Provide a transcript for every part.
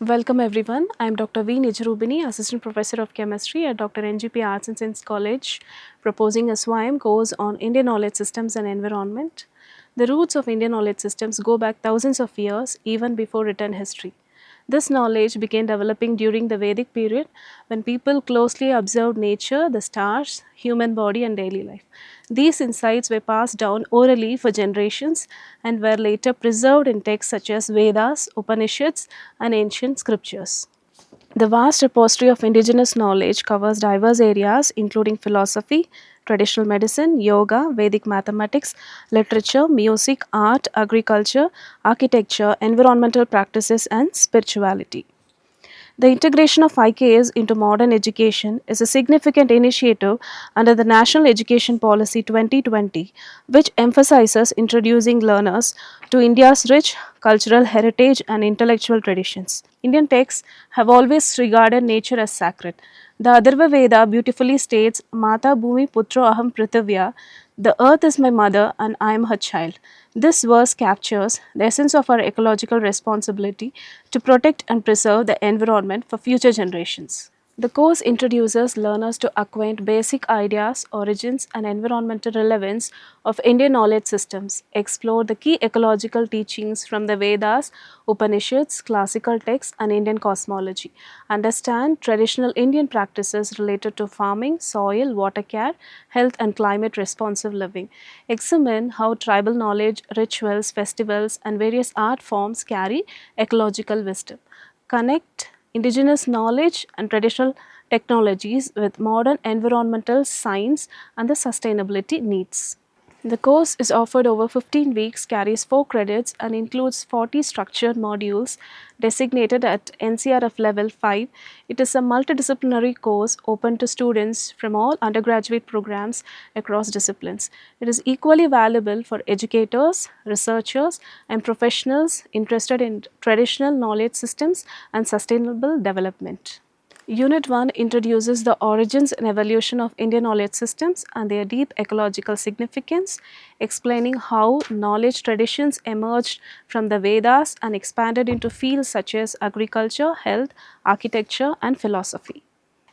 Welcome everyone. I am Dr. V. Nijarubini, Assistant Professor of Chemistry at Dr. NGP Arts and Science College, proposing a SWIME course on Indian knowledge systems and environment. The roots of Indian knowledge systems go back thousands of years, even before written history. This knowledge began developing during the Vedic period when people closely observed nature, the stars, human body, and daily life. These insights were passed down orally for generations and were later preserved in texts such as Vedas, Upanishads, and ancient scriptures. The vast repository of indigenous knowledge covers diverse areas including philosophy, traditional medicine, yoga, Vedic mathematics, literature, music, art, agriculture, architecture, environmental practices, and spirituality. The integration of IKS into modern education is a significant initiative under the National Education Policy 2020, which emphasizes introducing learners to India's rich cultural heritage and intellectual traditions. Indian texts have always regarded nature as sacred. The Atharva Veda beautifully states, Mata Bhumi Putro Aham Prithivya, the earth is my mother and I am her child. This verse captures the essence of our ecological responsibility to protect and preserve the environment for future generations. The course introduces learners to acquaint basic ideas, origins, and environmental relevance of Indian knowledge systems, explore the key ecological teachings from the Vedas, Upanishads, classical texts, and Indian cosmology, understand traditional Indian practices related to farming, soil, water care, health, and climate responsive living, examine how tribal knowledge, rituals, festivals, and various art forms carry ecological wisdom, connect indigenous knowledge and traditional technologies with modern environmental science and the sustainability needs. The course is offered over 15 weeks, carries 4 credits, and includes 40 structured modules designated at NCRF level 5. It is a multidisciplinary course open to students from all undergraduate programs across disciplines. It is equally valuable for educators, researchers, and professionals interested in traditional knowledge systems and sustainable development. Unit 1 introduces the origins and evolution of Indian knowledge systems and their deep ecological significance, explaining how knowledge traditions emerged from the Vedas and expanded into fields such as agriculture, health, architecture, and philosophy.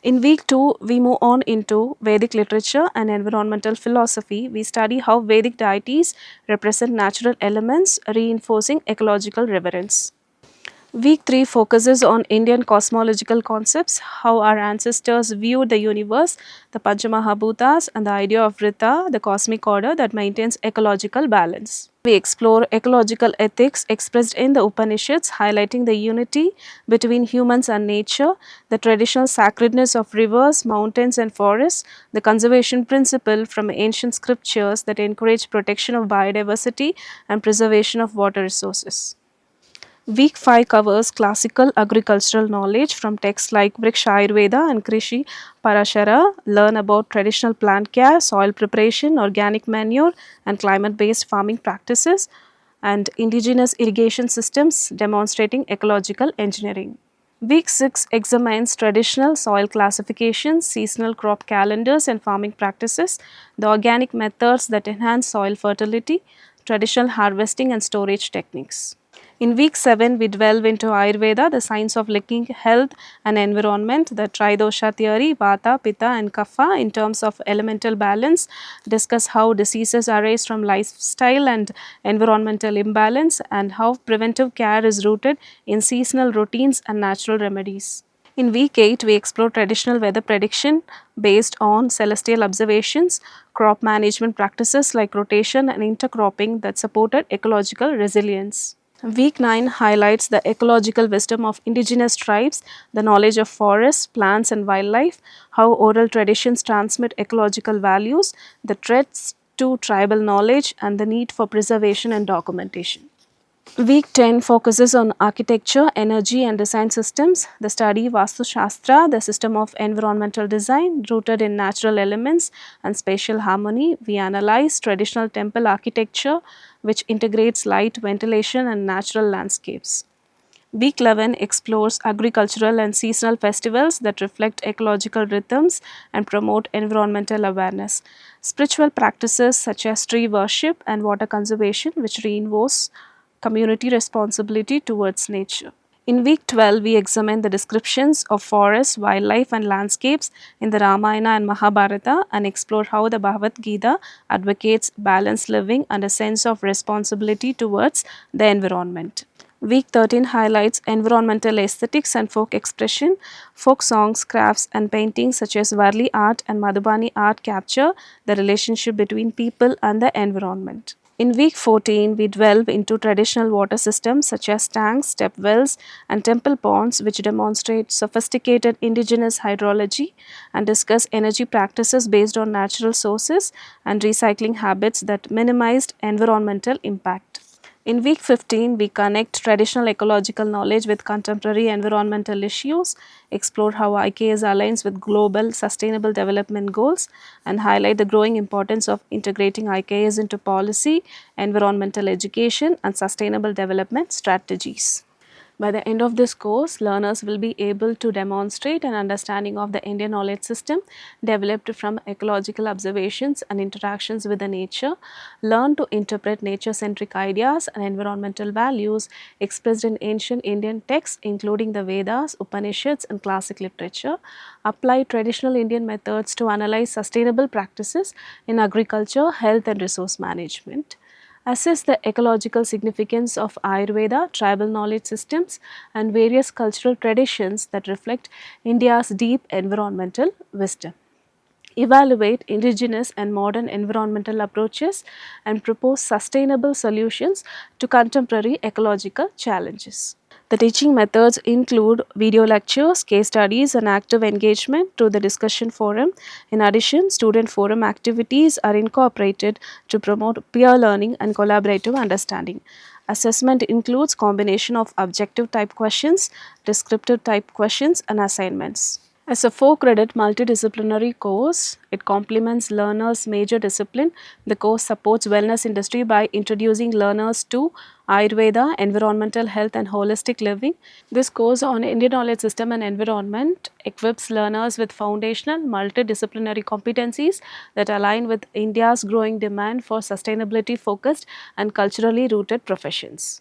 In week 2, we move on into Vedic literature and environmental philosophy. We study how Vedic deities represent natural elements, reinforcing ecological reverence. Week 3 focuses on Indian cosmological concepts, how our ancestors viewed the universe, the Panchamahabhutas, and the idea of Rita, the cosmic order that maintains ecological balance. We explore ecological ethics expressed in the Upanishads, highlighting the unity between humans and nature, the traditional sacredness of rivers, mountains, and forests, the conservation principle from ancient scriptures that encourage protection of biodiversity and preservation of water resources. Week 5 covers classical agricultural knowledge from texts like Vriksha Ayurveda and Krishi Parashara. Learn about traditional plant care, soil preparation, organic manure, and climate based farming practices, and indigenous irrigation systems demonstrating ecological engineering. Week 6 examines traditional soil classifications, seasonal crop calendars, and farming practices, the organic methods that enhance soil fertility, traditional harvesting, and storage techniques. In week 7, we delve into Ayurveda, the science of linking health and environment, the Tridosha theory, Vata, Pitta, and Kapha in terms of elemental balance, discuss how diseases arise from lifestyle and environmental imbalance, and how preventive care is rooted in seasonal routines and natural remedies. In week 8, we explore traditional weather prediction based on celestial observations, crop management practices like rotation and intercropping that supported ecological resilience. Week 9 highlights the ecological wisdom of indigenous tribes, the knowledge of forests, plants, and wildlife, how oral traditions transmit ecological values, the threats to tribal knowledge, and the need for preservation and documentation. Week 10 focuses on architecture, energy, and design systems. The study Vastu Shastra, the system of environmental design rooted in natural elements and spatial harmony. We analyze traditional temple architecture, which integrates light, ventilation, and natural landscapes. Week 11 explores agricultural and seasonal festivals that reflect ecological rhythms and promote environmental awareness. Spiritual practices such as tree worship and water conservation, which reinforce community responsibility towards nature. In week 12, we examine the descriptions of forests, wildlife, and landscapes in the Ramayana and Mahabharata and explore how the Bhagavad Gita advocates balanced living and a sense of responsibility towards the environment. Week 13 highlights environmental aesthetics and folk expression. Folk songs, crafts, and paintings such as Varli art and Madhubani art capture the relationship between people and the environment. In week 14, we delve into traditional water systems such as tanks, step wells, and temple ponds, which demonstrate sophisticated indigenous hydrology and discuss energy practices based on natural sources and recycling habits that minimized environmental impact. In week 15, we connect traditional ecological knowledge with contemporary environmental issues, explore how IKS aligns with global sustainable development goals, and highlight the growing importance of integrating IKS into policy, environmental education, and sustainable development strategies. By the end of this course, learners will be able to demonstrate an understanding of the Indian knowledge system developed from ecological observations and interactions with the nature, learn to interpret nature-centric ideas and environmental values expressed in ancient Indian texts including the Vedas, Upanishads and classic literature, apply traditional Indian methods to analyze sustainable practices in agriculture, health and resource management, assess the ecological significance of Ayurveda, tribal knowledge systems, and various cultural traditions that reflect India's deep environmental wisdom. Evaluate indigenous and modern environmental approaches and propose sustainable solutions to contemporary ecological challenges. The teaching methods include video lectures, case studies, and active engagement through the discussion forum. In addition, student forum activities are incorporated to promote peer learning and collaborative understanding. Assessment includes combination of objective type questions, descriptive type questions, and assignments. As a 4-credit multidisciplinary course, it complements learners' major discipline. The course supports wellness industry by introducing learners to Ayurveda, environmental health and holistic living. This course on Indian knowledge system and environment equips learners with foundational multidisciplinary competencies that align with India's growing demand for sustainability focused and culturally rooted professions.